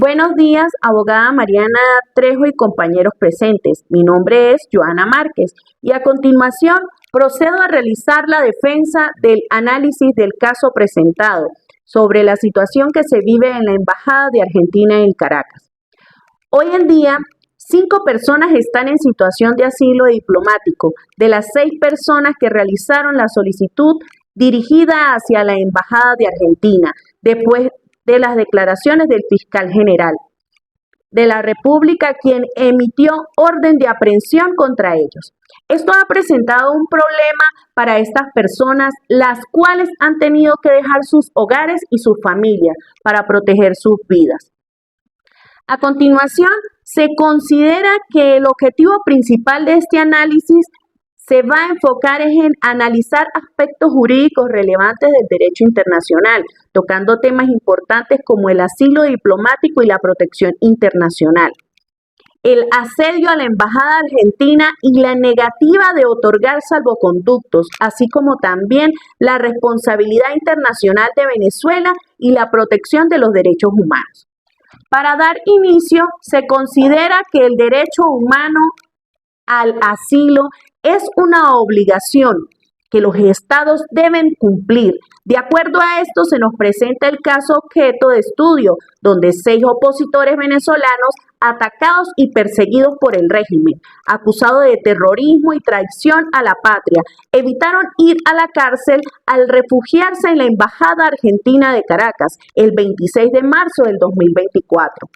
Buenos días, abogada Mariana Trejo y compañeros presentes. Mi nombre es Joana Márquez y a continuación procedo a realizar la defensa del análisis del caso presentado sobre la situación que se vive en la Embajada de Argentina en Caracas. Hoy en día, 5 personas están en situación de asilo diplomático de las 6 personas que realizaron la solicitud dirigida hacia la Embajada de Argentina después de las declaraciones del fiscal general de la República, quien emitió orden de aprehensión contra ellos. Esto ha presentado un problema para estas personas, las cuales han tenido que dejar sus hogares y sus familias para proteger sus vidas. A continuación, se considera que el objetivo principal de este análisis se va a enfocar en analizar aspectos jurídicos relevantes del derecho internacional, tocando temas importantes como el asilo diplomático y la protección internacional, el asedio a la Embajada Argentina y la negativa de otorgar salvoconductos, así como también la responsabilidad internacional de Venezuela y la protección de los derechos humanos. Para dar inicio, se considera que el derecho humano al asilo es una obligación que los estados deben cumplir. De acuerdo a esto, se nos presenta el caso objeto de estudio, donde 6 opositores venezolanos atacados y perseguidos por el régimen, acusados de terrorismo y traición a la patria, evitaron ir a la cárcel al refugiarse en la Embajada Argentina de Caracas el 26 de marzo del 2024.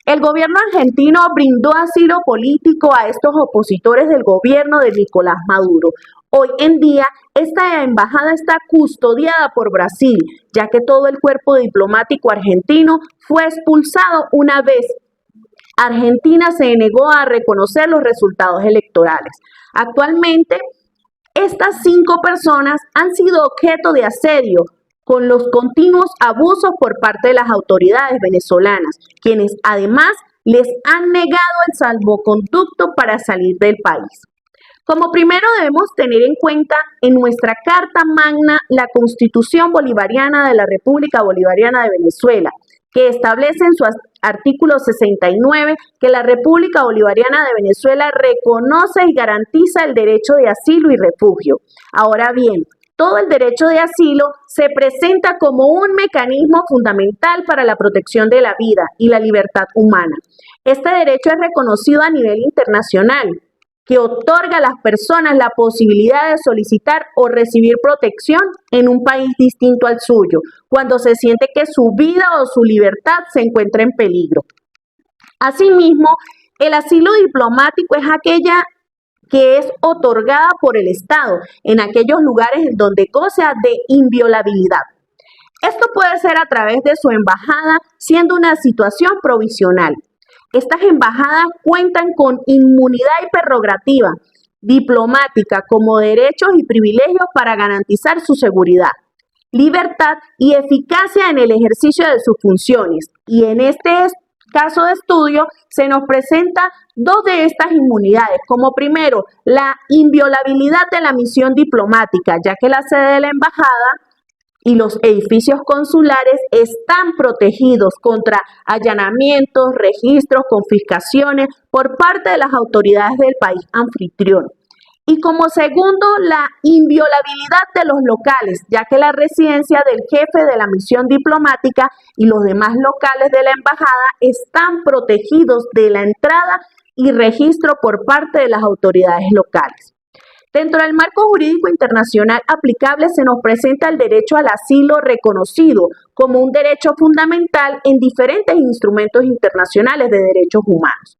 El gobierno argentino brindó asilo político a estos opositores del gobierno de Nicolás Maduro. Hoy en día, esta embajada está custodiada por Brasil, ya que todo el cuerpo diplomático argentino fue expulsado una vez Argentina se negó a reconocer los resultados electorales. Actualmente, estas 5 personas han sido objeto de asedio con los continuos abusos por parte de las autoridades venezolanas, quienes además les han negado el salvoconducto para salir del país. Como primero debemos tener en cuenta en nuestra Carta Magna la Constitución Bolivariana de la República Bolivariana de Venezuela, que establece en su artículo 69 que la República Bolivariana de Venezuela reconoce y garantiza el derecho de asilo y refugio. Ahora bien, todo el derecho de asilo se presenta como un mecanismo fundamental para la protección de la vida y la libertad humana. Este derecho es reconocido a nivel internacional, que otorga a las personas la posibilidad de solicitar o recibir protección en un país distinto al suyo, cuando se siente que su vida o su libertad se encuentra en peligro. Asimismo, el asilo diplomático es aquella que es otorgada por el Estado en aquellos lugares en donde goza de inviolabilidad. Esto puede ser a través de su embajada, siendo una situación provisional. Estas embajadas cuentan con inmunidad y prerrogativa diplomática como derechos y privilegios para garantizar su seguridad, libertad y eficacia en el ejercicio de sus funciones. Y en este caso de estudio se nos presenta 2 de estas inmunidades, como primero la inviolabilidad de la misión diplomática, ya que la sede de la embajada y los edificios consulares están protegidos contra allanamientos, registros, confiscaciones por parte de las autoridades del país anfitrión. Y como segundo, la inviolabilidad de los locales, ya que la residencia del jefe de la misión diplomática y los demás locales de la embajada están protegidos de la entrada y registro por parte de las autoridades locales. Dentro del marco jurídico internacional aplicable se nos presenta el derecho al asilo reconocido como un derecho fundamental en diferentes instrumentos internacionales de derechos humanos,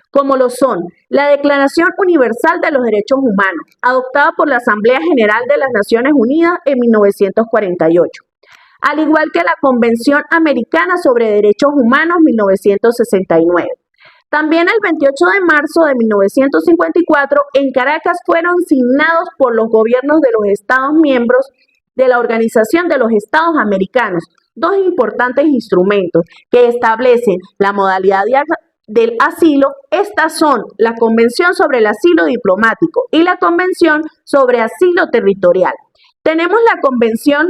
como lo son la Declaración Universal de los Derechos Humanos, adoptada por la Asamblea General de las Naciones Unidas en 1948, al igual que la Convención Americana sobre Derechos Humanos 1969. También el 28 de marzo de 1954, en Caracas fueron signados por los gobiernos de los Estados miembros de la Organización de los Estados Americanos 2 importantes instrumentos que establecen la modalidad del asilo. Estas son la Convención sobre el Asilo Diplomático y la Convención sobre Asilo Territorial. Tenemos la Convención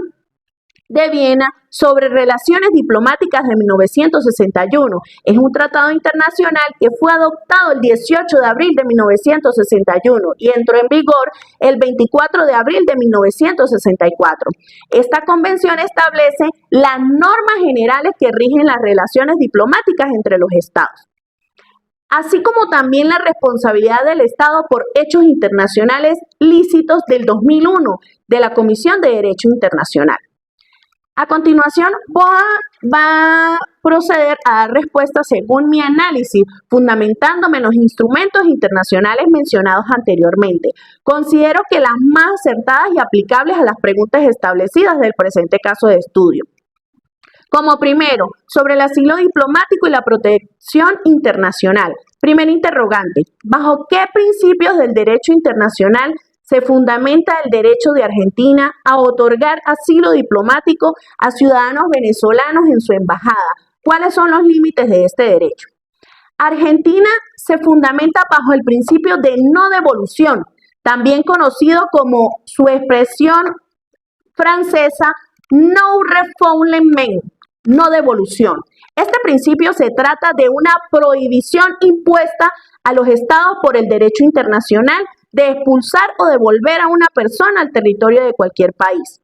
de Viena sobre relaciones diplomáticas de 1961. Es un tratado internacional que fue adoptado el 18 de abril de 1961 y entró en vigor el 24 de abril de 1964. Esta convención establece las normas generales que rigen las relaciones diplomáticas entre los estados, así como también la responsabilidad del Estado por hechos internacionales lícitos del 2001 de la Comisión de Derecho Internacional. A continuación, va a proceder a dar respuesta según mi análisis, fundamentándome en los instrumentos internacionales mencionados anteriormente. Considero que las más acertadas y aplicables a las preguntas establecidas del presente caso de estudio. Como primero, sobre el asilo diplomático y la protección internacional. Primer interrogante, ¿bajo qué principios del derecho internacional se fundamenta el derecho de Argentina a otorgar asilo diplomático a ciudadanos venezolanos en su embajada? ¿Cuáles son los límites de este derecho? Argentina se fundamenta bajo el principio de no devolución, también conocido como su expresión francesa no refoulement, no devolución. Este principio se trata de una prohibición impuesta a los estados por el derecho internacional de expulsar o devolver a una persona al territorio de cualquier país,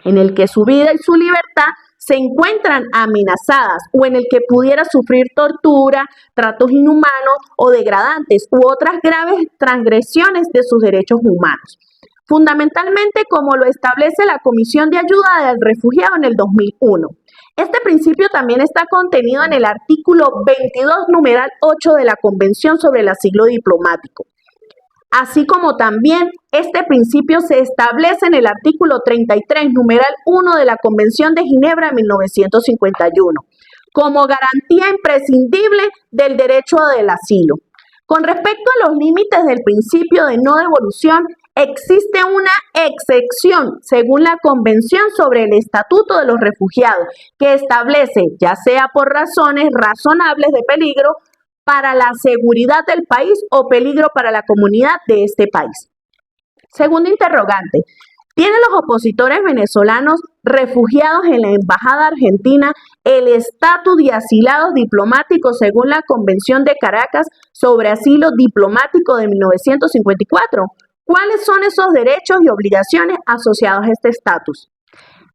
en el que su vida y su libertad se encuentran amenazadas o en el que pudiera sufrir tortura, tratos inhumanos o degradantes u otras graves transgresiones de sus derechos humanos. Fundamentalmente, como lo establece la Comisión de Ayuda del Refugiado en el 2001. Este principio también está contenido en el artículo 22, numeral 8 de la Convención sobre el Asilo Diplomático. Así como también este principio se establece en el artículo 33, numeral 1 de la Convención de Ginebra de 1951, como garantía imprescindible del derecho del asilo. Con respecto a los límites del principio de no devolución, existe una excepción según la Convención sobre el Estatuto de los Refugiados, que establece, ya sea por razones razonables de peligro para la seguridad del país o peligro para la comunidad de este país. Segundo interrogante. ¿Tienen los opositores venezolanos refugiados en la Embajada Argentina el estatus de asilados diplomáticos según la Convención de Caracas sobre asilo diplomático de 1954? ¿Cuáles son esos derechos y obligaciones asociados a este estatus?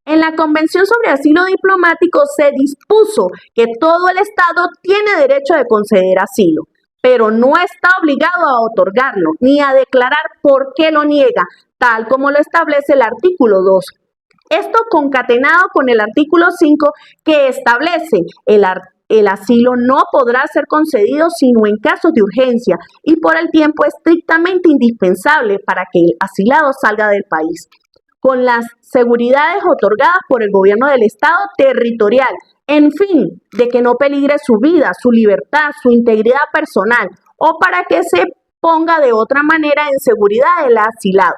En la Convención sobre Asilo Diplomático se dispuso que todo el Estado tiene derecho de conceder asilo, pero no está obligado a otorgarlo ni a declarar por qué lo niega, tal como lo establece el artículo 2. Esto concatenado con el artículo 5 que establece el asilo no podrá ser concedido sino en casos de urgencia y por el tiempo estrictamente indispensable para que el asilado salga del país, con las seguridades otorgadas por el gobierno del Estado territorial, en fin, de que no peligre su vida, su libertad, su integridad personal o para que se ponga de otra manera en seguridad el asilado.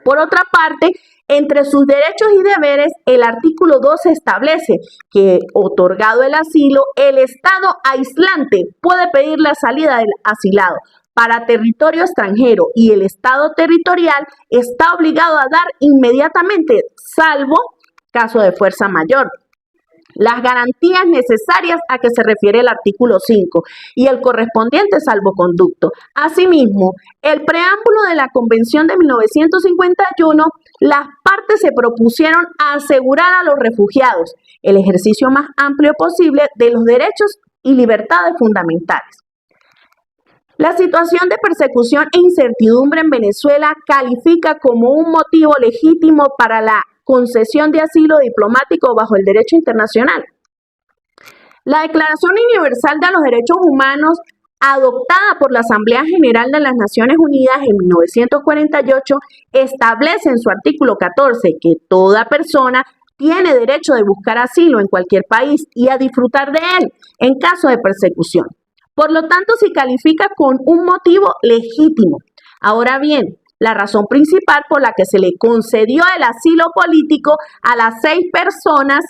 Por otra parte, entre sus derechos y deberes, el artículo 2 establece que, otorgado el asilo, el Estado aislante puede pedir la salida del asilado para territorio extranjero y el Estado territorial está obligado a dar inmediatamente, salvo caso de fuerza mayor, las garantías necesarias a que se refiere el artículo 5 y el correspondiente salvoconducto. Asimismo, el preámbulo de la Convención de 1951, las partes se propusieron asegurar a los refugiados el ejercicio más amplio posible de los derechos y libertades fundamentales. La situación de persecución e incertidumbre en Venezuela califica como un motivo legítimo para la concesión de asilo diplomático bajo el derecho internacional. La Declaración Universal de los Derechos Humanos, adoptada por la Asamblea General de las Naciones Unidas en 1948, establece en su artículo 14 que toda persona tiene derecho de buscar asilo en cualquier país y a disfrutar de él en caso de persecución. Por lo tanto, se califica con un motivo legítimo. Ahora bien, la razón principal por la que se le concedió el asilo político a las 6 personas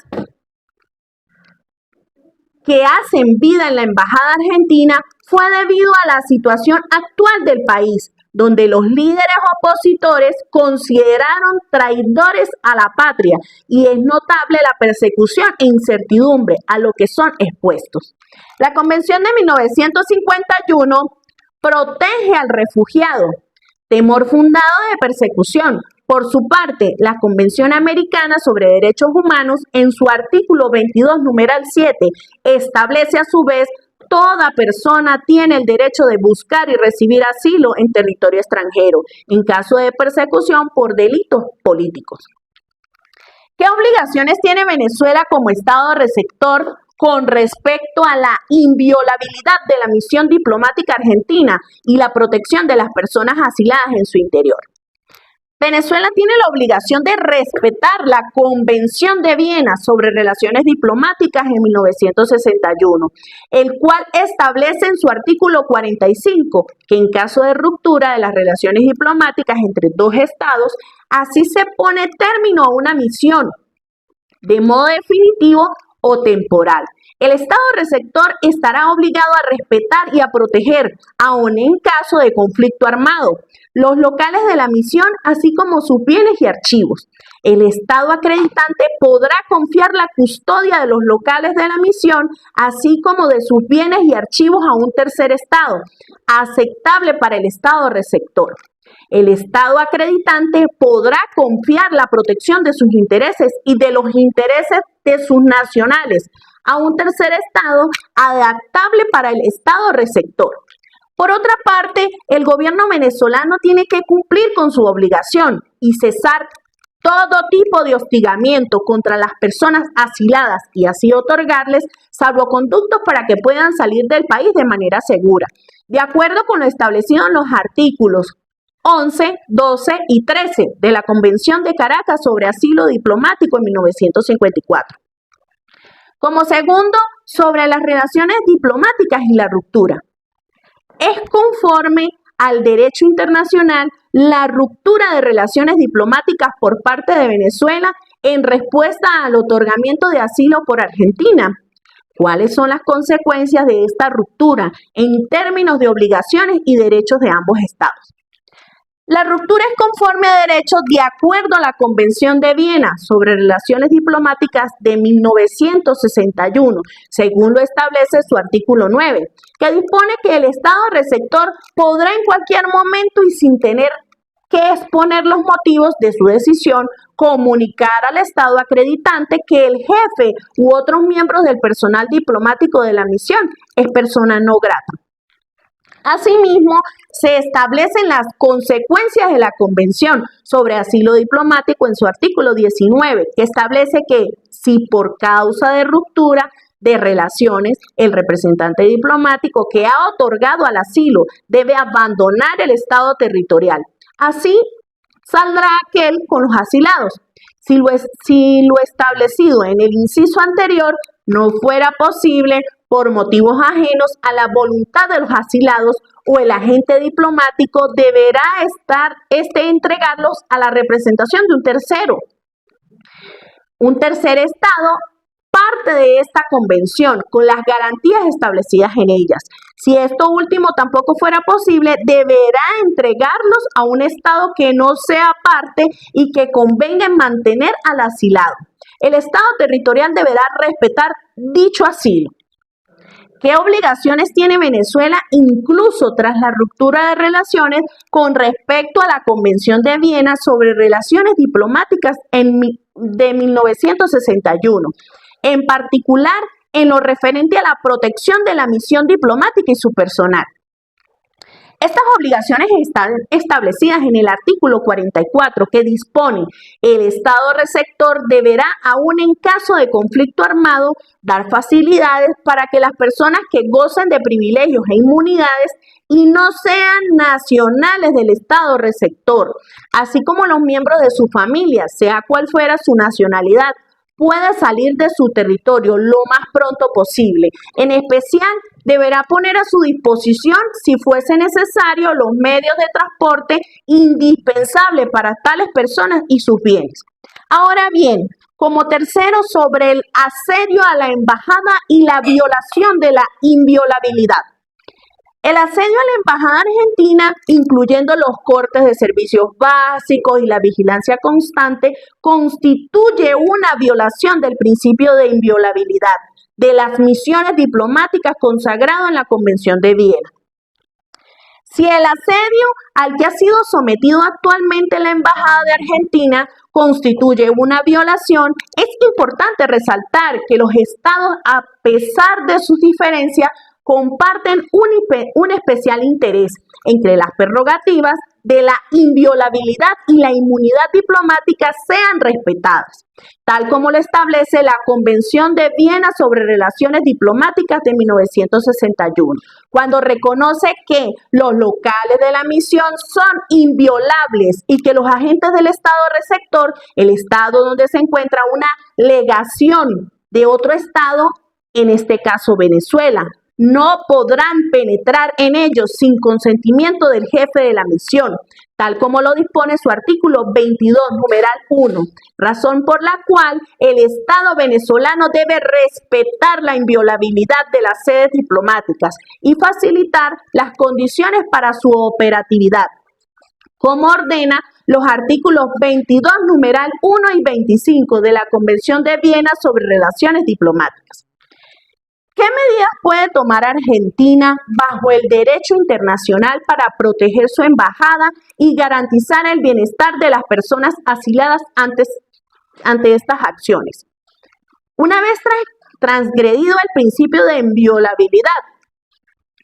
que hacen vida en la Embajada Argentina fue debido a la situación actual del país, donde los líderes opositores consideraron traidores a la patria y es notable la persecución e incertidumbre a lo que son expuestos. La Convención de 1951 protege al refugiado, temor fundado de persecución. Por su parte, la Convención Americana sobre Derechos Humanos, en su artículo 22, numeral 7, establece a su vez: toda persona tiene el derecho de buscar y recibir asilo en territorio extranjero, en caso de persecución por delitos políticos. ¿Qué obligaciones tiene Venezuela como Estado receptor con respecto a la inviolabilidad de la misión diplomática argentina y la protección de las personas asiladas en su interior? Venezuela tiene la obligación de respetar la Convención de Viena sobre Relaciones Diplomáticas en 1961, el cual establece en su artículo 45 que en caso de ruptura de las relaciones diplomáticas entre dos estados, así se pone término a una misión de modo definitivo o temporal. El Estado receptor estará obligado a respetar y a proteger, aun en caso de conflicto armado, los locales de la misión, así como sus bienes y archivos. El Estado acreditante podrá confiar la custodia de los locales de la misión, así como de sus bienes y archivos a un tercer Estado, aceptable para el Estado receptor. El Estado acreditante podrá confiar la protección de sus intereses y de los intereses de sus nacionales a un tercer Estado adaptable para el Estado receptor. Por otra parte, el gobierno venezolano tiene que cumplir con su obligación y cesar todo tipo de hostigamiento contra las personas asiladas y así otorgarles salvoconductos para que puedan salir del país de manera segura, de acuerdo con lo establecido en los artículos 11, 12 y 13 de la Convención de Caracas sobre Asilo Diplomático en 1954. Como segundo, sobre las relaciones diplomáticas y la ruptura. Es conforme al derecho internacional la ruptura de relaciones diplomáticas por parte de Venezuela en respuesta al otorgamiento de asilo por Argentina. ¿Cuáles son las consecuencias de esta ruptura en términos de obligaciones y derechos de ambos estados? La ruptura es conforme a derecho de acuerdo a la Convención de Viena sobre Relaciones Diplomáticas de 1961, según lo establece su artículo 9, que dispone que el Estado receptor podrá en cualquier momento y sin tener que exponer los motivos de su decisión, comunicar al Estado acreditante que el jefe u otros miembros del personal diplomático de la misión es persona no grata. Asimismo, se establecen las consecuencias de la Convención sobre Asilo Diplomático en su artículo 19, que establece que si por causa de ruptura de relaciones el representante diplomático que ha otorgado al asilo debe abandonar el Estado territorial, así saldrá aquel con los asilados. Si lo establecido en el inciso anterior no fuera posible por motivos ajenos a la voluntad de los asilados o el agente diplomático deberá entregarlos a la representación de un tercero. Un tercer Estado parte de esta convención con las garantías establecidas en ellas. Si esto último tampoco fuera posible, deberá entregarlos a un Estado que no sea parte y que convenga en mantener al asilado. El Estado territorial deberá respetar dicho asilo. ¿Qué obligaciones tiene Venezuela incluso tras la ruptura de relaciones con respecto a la Convención de Viena sobre Relaciones Diplomáticas de 1961? En particular, en lo referente a la protección de la misión diplomática y su personal. Estas obligaciones están establecidas en el artículo 44, que dispone: el Estado receptor deberá, aun en caso de conflicto armado, dar facilidades para que las personas que gocen de privilegios e inmunidades y no sean nacionales del Estado receptor, así como los miembros de su familia, sea cual fuera su nacionalidad, pueda salir de su territorio lo más pronto posible. En especial, deberá poner a su disposición, si fuese necesario, los medios de transporte indispensables para tales personas y sus bienes. Ahora bien, como tercero, sobre el asedio a la embajada y la violación de la inviolabilidad. El asedio a la Embajada Argentina, incluyendo los cortes de servicios básicos y la vigilancia constante, constituye una violación del principio de inviolabilidad de las misiones diplomáticas consagrado en la Convención de Viena. Si el asedio al que ha sido sometido actualmente la Embajada de Argentina constituye una violación, es importante resaltar que los estados, a pesar de sus diferencias, comparten un especial interés en que las prerrogativas de la inviolabilidad y la inmunidad diplomática sean respetadas, tal como lo establece la Convención de Viena sobre Relaciones Diplomáticas de 1961, cuando reconoce que los locales de la misión son inviolables y que los agentes del Estado receptor, el Estado donde se encuentra una legación de otro Estado, en este caso Venezuela, no podrán penetrar en ellos sin consentimiento del jefe de la misión, tal como lo dispone su artículo 22, numeral 1, razón por la cual el Estado venezolano debe respetar la inviolabilidad de las sedes diplomáticas y facilitar las condiciones para su operatividad, como ordena los artículos 22, numeral 1 y 25 de la Convención de Viena sobre Relaciones Diplomáticas. ¿Qué medidas puede tomar Argentina bajo el derecho internacional para proteger su embajada y garantizar el bienestar de las personas asiladas ante estas acciones? Una vez transgredido el principio de inviolabilidad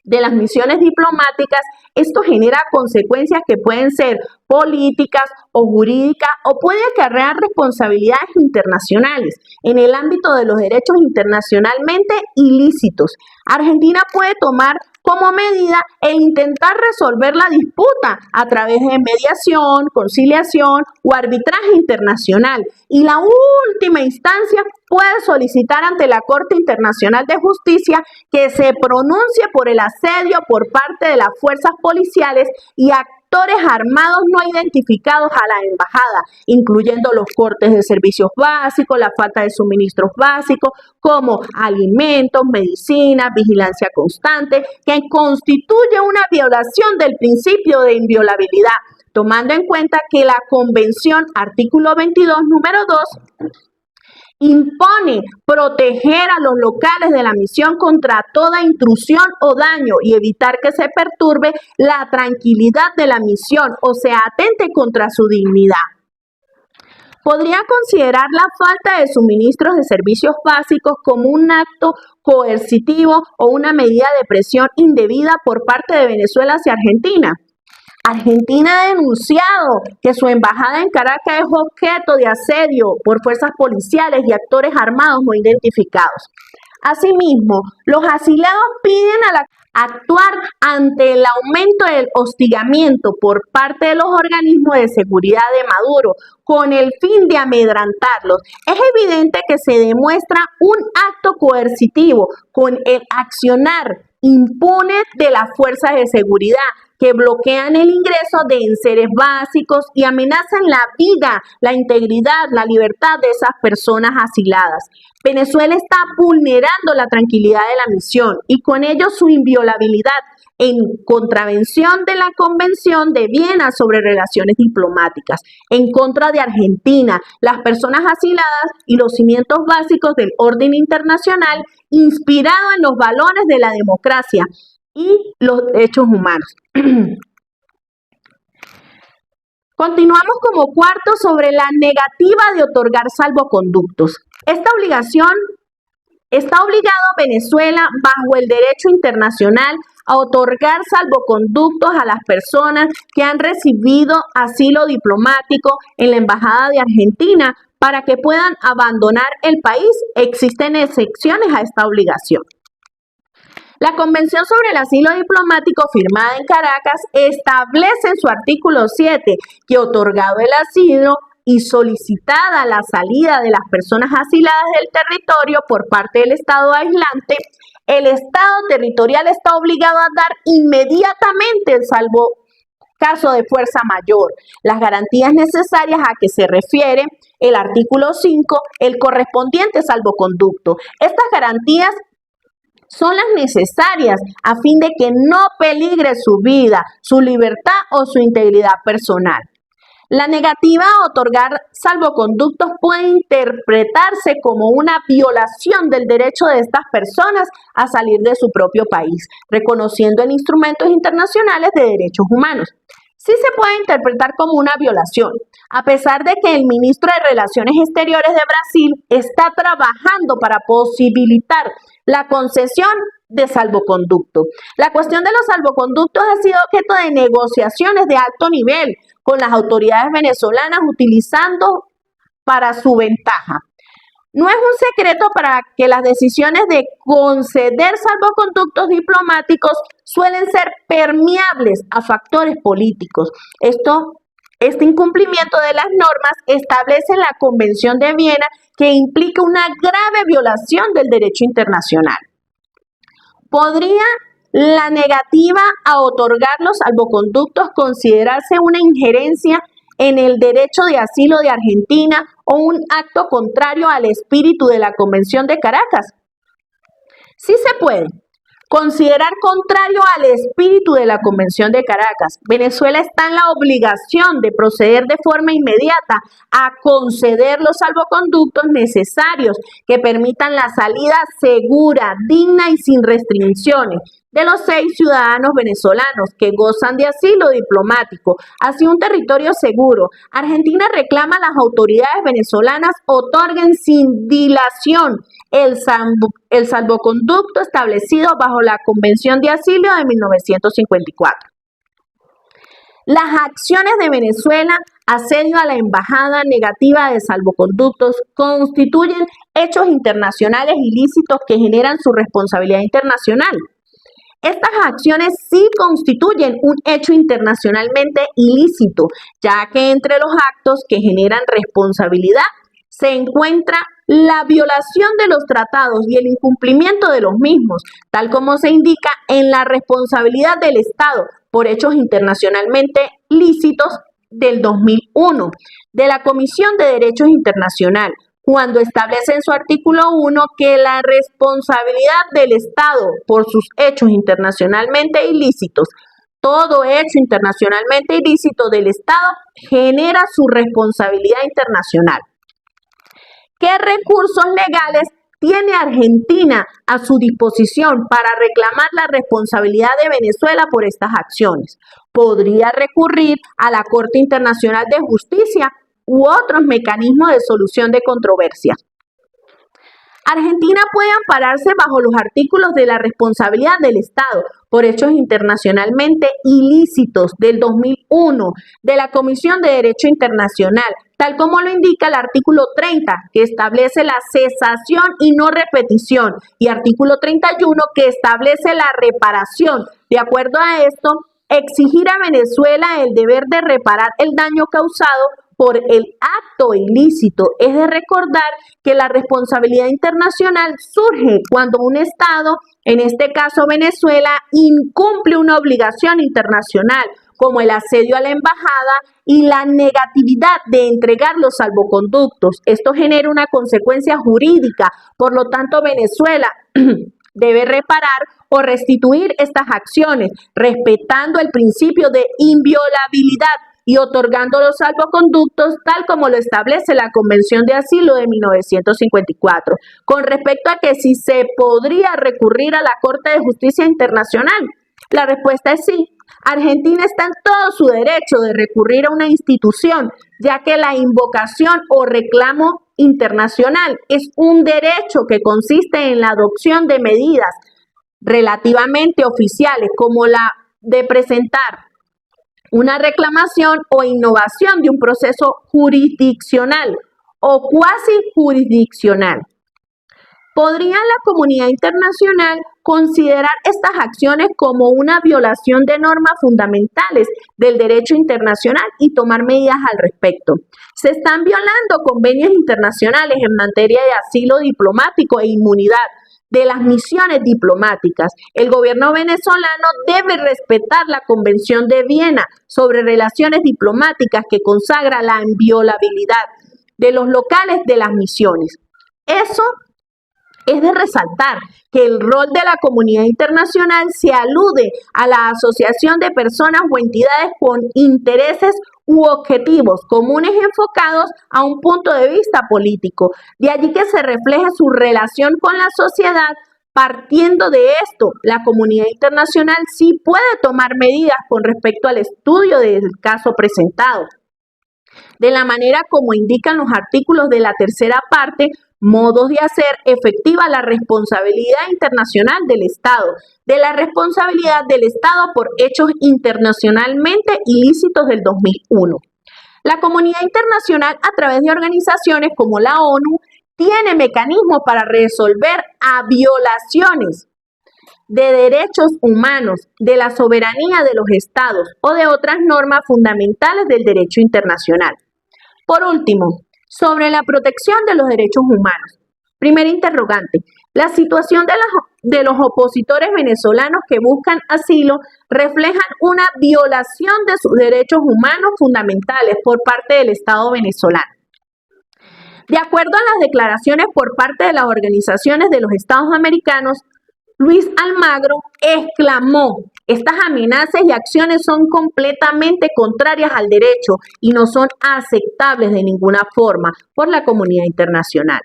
de las misiones diplomáticas, esto genera consecuencias que pueden ser políticas o jurídicas o puede acarrear responsabilidades internacionales en el ámbito de los derechos internacionalmente ilícitos. Argentina puede tomar como medida el intentar resolver la disputa a través de mediación, conciliación o arbitraje internacional. Y la última instancia puede solicitar ante la Corte Internacional de Justicia que se pronuncie por el asedio por parte de las fuerzas policiales y actores armados no identificados a la embajada, incluyendo los cortes de servicios básicos, la falta de suministros básicos como alimentos, medicinas, vigilancia constante, que constituye una violación del principio de inviolabilidad, tomando en cuenta que la Convención, artículo 22, número 2, impone proteger a los locales de la misión contra toda intrusión o daño y evitar que se perturbe la tranquilidad de la misión o se atente contra su dignidad. Podría considerar la falta de suministros de servicios básicos como un acto coercitivo o una medida de presión indebida por parte de Venezuela hacia Argentina. Argentina ha denunciado que su embajada en Caracas es objeto de asedio por fuerzas policiales y actores armados no identificados. Asimismo, los asilados piden actuar ante el aumento del hostigamiento por parte de los organismos de seguridad de Maduro con el fin de amedrantarlos. Es evidente que se demuestra un acto coercitivo con el accionar impune de las fuerzas de seguridad que bloquean el ingreso de enseres básicos y amenazan la vida, la integridad, la libertad de esas personas asiladas. Venezuela está vulnerando la tranquilidad de la misión y con ello su inviolabilidad en contravención de la Convención de Viena sobre Relaciones Diplomáticas, en contra de Argentina, las personas asiladas y los cimientos básicos del orden internacional inspirado en los valores de la democracia y los derechos humanos. Continuamos como cuarto sobre la negativa de otorgar salvoconductos. Esta obligación está obligado Venezuela bajo el derecho internacional a otorgar salvoconductos a las personas que han recibido asilo diplomático en la Embajada de Argentina para que puedan abandonar el país. Existen excepciones a esta obligación. La Convención sobre el Asilo Diplomático firmada en Caracas establece en su artículo 7 que otorgado el asilo y solicitada la salida de las personas asiladas del territorio por parte del Estado aislante, el Estado territorial está obligado a dar inmediatamente el salvo caso de fuerza mayor, las garantías necesarias a que se refiere el artículo 5, el correspondiente salvoconducto. Estas garantías son las necesarias a fin de que no peligre su vida, su libertad o su integridad personal. La negativa a otorgar salvoconductos puede interpretarse como una violación del derecho de estas personas a salir de su propio país, reconociendo en instrumentos internacionales de derechos humanos. Sí se puede interpretar como una violación, a pesar de que el ministro de Relaciones Exteriores de Brasil está trabajando para posibilitar la concesión de salvoconducto. La cuestión de los salvoconductos ha sido objeto de negociaciones de alto nivel con las autoridades venezolanas utilizando para su ventaja. No es un secreto para que las decisiones de conceder salvoconductos diplomáticos suelen ser permeables a factores políticos. Este incumplimiento de las normas establece la Convención de Viena, que implica una grave violación del derecho internacional. ¿Podría la negativa a otorgar los salvoconductos considerarse una injerencia en el derecho de asilo de Argentina o un acto contrario al espíritu de la Convención de Caracas? Sí se puede considerar contrario al espíritu de la Convención de Caracas. Venezuela está en la obligación de proceder de forma inmediata a conceder los salvoconductos necesarios que permitan la salida segura, digna y sin restricciones de los 6 ciudadanos venezolanos que gozan de asilo diplomático hacia un territorio seguro. Argentina reclama a las autoridades venezolanas otorguen sin dilación el salvoconducto establecido bajo la Convención de Asilo de 1954. Las acciones de Venezuela, asedio a la embajada, negativa de salvoconductos, constituyen hechos internacionales ilícitos que generan su responsabilidad internacional. Estas acciones sí constituyen un hecho internacionalmente ilícito, ya que entre los actos que generan responsabilidad se encuentra la violación de los tratados y el incumplimiento de los mismos, tal como se indica en la responsabilidad del Estado por hechos internacionalmente lícitos del 2001 de la Comisión de Derechos Internacionales, cuando establece en su artículo 1 que la responsabilidad del Estado por sus hechos internacionalmente ilícitos, todo hecho internacionalmente ilícito del Estado genera su responsabilidad internacional. ¿Qué recursos legales tiene Argentina a su disposición para reclamar la responsabilidad de Venezuela por estas acciones? Podría recurrir a la Corte Internacional de Justicia u otros mecanismos de solución de controversias. Argentina puede ampararse bajo los artículos de la responsabilidad del Estado por hechos internacionalmente ilícitos del 2001 de la Comisión de Derecho Internacional, tal como lo indica el artículo 30, que establece la cesación y no repetición, y artículo 31, que establece la reparación. De acuerdo a esto, exigir a Venezuela el deber de reparar el daño causado por el acto ilícito. Es de recordar que la responsabilidad internacional surge cuando un Estado, en este caso Venezuela, incumple una obligación internacional, como el asedio a la embajada y la negatividad de entregar los salvoconductos. Esto genera una consecuencia jurídica, por lo tanto Venezuela debe reparar o restituir estas acciones, respetando el principio de inviolabilidad y otorgando los salvoconductos tal como lo establece la Convención de Asilo de 1954. Con respecto a que si se podría recurrir a la Corte de Justicia Internacional, la respuesta es sí. Argentina está en todo su derecho de recurrir a una institución, ya que la invocación o reclamo internacional es un derecho que consiste en la adopción de medidas relativamente oficiales, como la de presentar una reclamación o innovación de un proceso jurisdiccional o cuasi jurisdiccional. ¿Podría la comunidad internacional considerar estas acciones como una violación de normas fundamentales del derecho internacional y tomar medidas al respecto? Se están violando convenios internacionales en materia de asilo diplomático e inmunidad de las misiones diplomáticas. El gobierno venezolano debe respetar la Convención de Viena sobre relaciones diplomáticas que consagra la inviolabilidad de los locales de las misiones. Eso Es de resaltar que el rol de la comunidad internacional se alude a la asociación de personas o entidades con intereses u objetivos comunes enfocados a un punto de vista político. De allí que se refleje su relación con la sociedad. Partiendo de esto, la comunidad internacional sí puede tomar medidas con respecto al estudio del caso presentado. De la manera como indican los artículos de la tercera parte, modos de hacer efectiva la responsabilidad internacional del Estado, de la responsabilidad del Estado por hechos internacionalmente ilícitos del 2001. La comunidad internacional, a través de organizaciones como la ONU, tiene mecanismos para resolver a violaciones de derechos humanos, de la soberanía de los estados o de otras normas fundamentales del derecho internacional. Por último, sobre la protección de los derechos humanos. Primera interrogante. La situación de los opositores venezolanos que buscan asilo reflejan una violación de sus derechos humanos fundamentales por parte del Estado venezolano. De acuerdo a las declaraciones por parte de las organizaciones de los Estados americanos, Luis Almagro exclamó: estas amenazas y acciones son completamente contrarias al derecho y no son aceptables de ninguna forma por la comunidad internacional.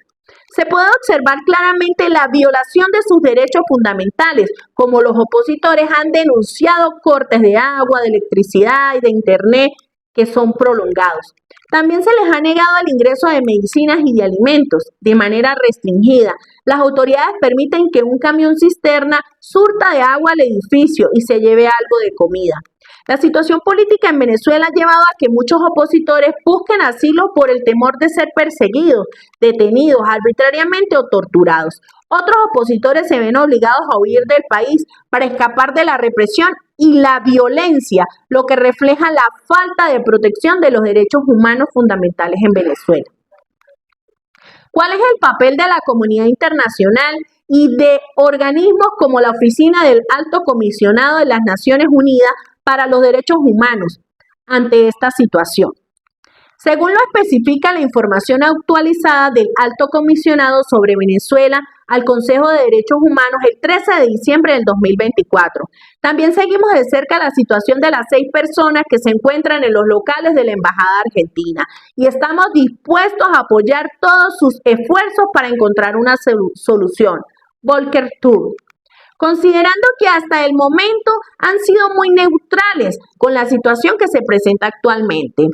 Se puede observar claramente la violación de sus derechos fundamentales, como los opositores han denunciado cortes de agua, de electricidad y de internet que son prolongados. También se les ha negado el ingreso de medicinas y de alimentos de manera restringida. Las autoridades permiten que un camión cisterna surta de agua al edificio y se lleve algo de comida. La situación política en Venezuela ha llevado a que muchos opositores busquen asilo por el temor de ser perseguidos, detenidos arbitrariamente o torturados. Otros opositores se ven obligados a huir del país para escapar de la represión y la violencia, lo que refleja la falta de protección de los derechos humanos fundamentales en Venezuela. ¿Cuál es el papel de la comunidad internacional y de organismos como la Oficina del Alto Comisionado de las Naciones Unidas para los Derechos Humanos ante esta situación? Según lo especifica la información actualizada del Alto Comisionado sobre Venezuela al Consejo de Derechos Humanos el 13 de diciembre del 2024. También seguimos de cerca la situación de las 6 personas que se encuentran en los locales de la Embajada Argentina y estamos dispuestos a apoyar todos sus esfuerzos para encontrar una solución. Volker Turk. Considerando que hasta el momento han sido muy neutrales con la situación que se presenta actualmente.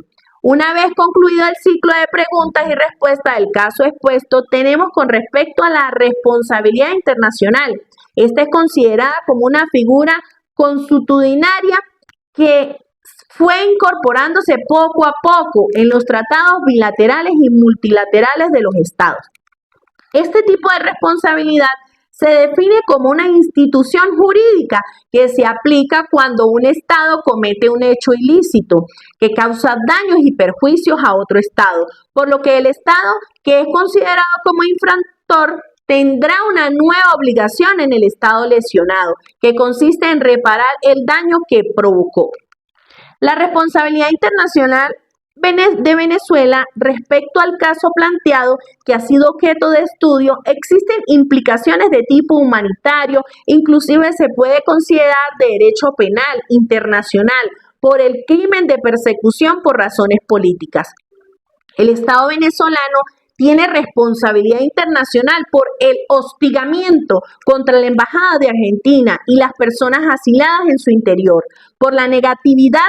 Una vez concluido el ciclo de preguntas y respuestas del caso expuesto, tenemos con respecto a la responsabilidad internacional. Esta es considerada como una figura consuetudinaria que fue incorporándose poco a poco en los tratados bilaterales y multilaterales de los estados. Este tipo de responsabilidad se define como una institución jurídica que se aplica cuando un Estado comete un hecho ilícito que causa daños y perjuicios a otro Estado, por lo que el Estado que es considerado como infractor tendrá una nueva obligación en el Estado lesionado, que consiste en reparar el daño que provocó. La responsabilidad internacional de Venezuela respecto al caso planteado que ha sido objeto de estudio, existen implicaciones de tipo humanitario, inclusive se puede considerar de derecho penal internacional por el crimen de persecución por razones políticas. El Estado venezolano tiene responsabilidad internacional por el hostigamiento contra la Embajada de Argentina y las personas asiladas en su interior, por la negatividad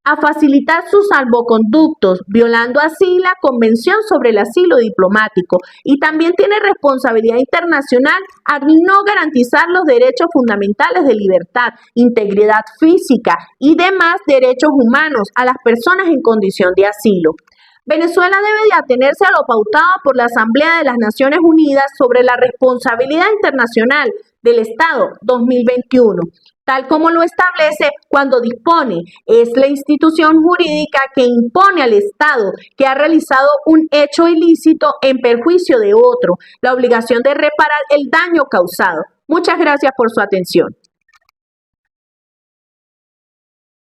a facilitar sus salvoconductos, violando así la Convención sobre el Asilo Diplomático, y también tiene responsabilidad internacional al no garantizar los derechos fundamentales de libertad, integridad física y demás derechos humanos a las personas en condición de asilo. Venezuela debe de atenerse a lo pautado por la Asamblea de las Naciones Unidas sobre la responsabilidad internacional del Estado 2021, tal como lo establece cuando dispone, es la institución jurídica que impone al Estado que ha realizado un hecho ilícito en perjuicio de otro, la obligación de reparar el daño causado. Muchas gracias por su atención.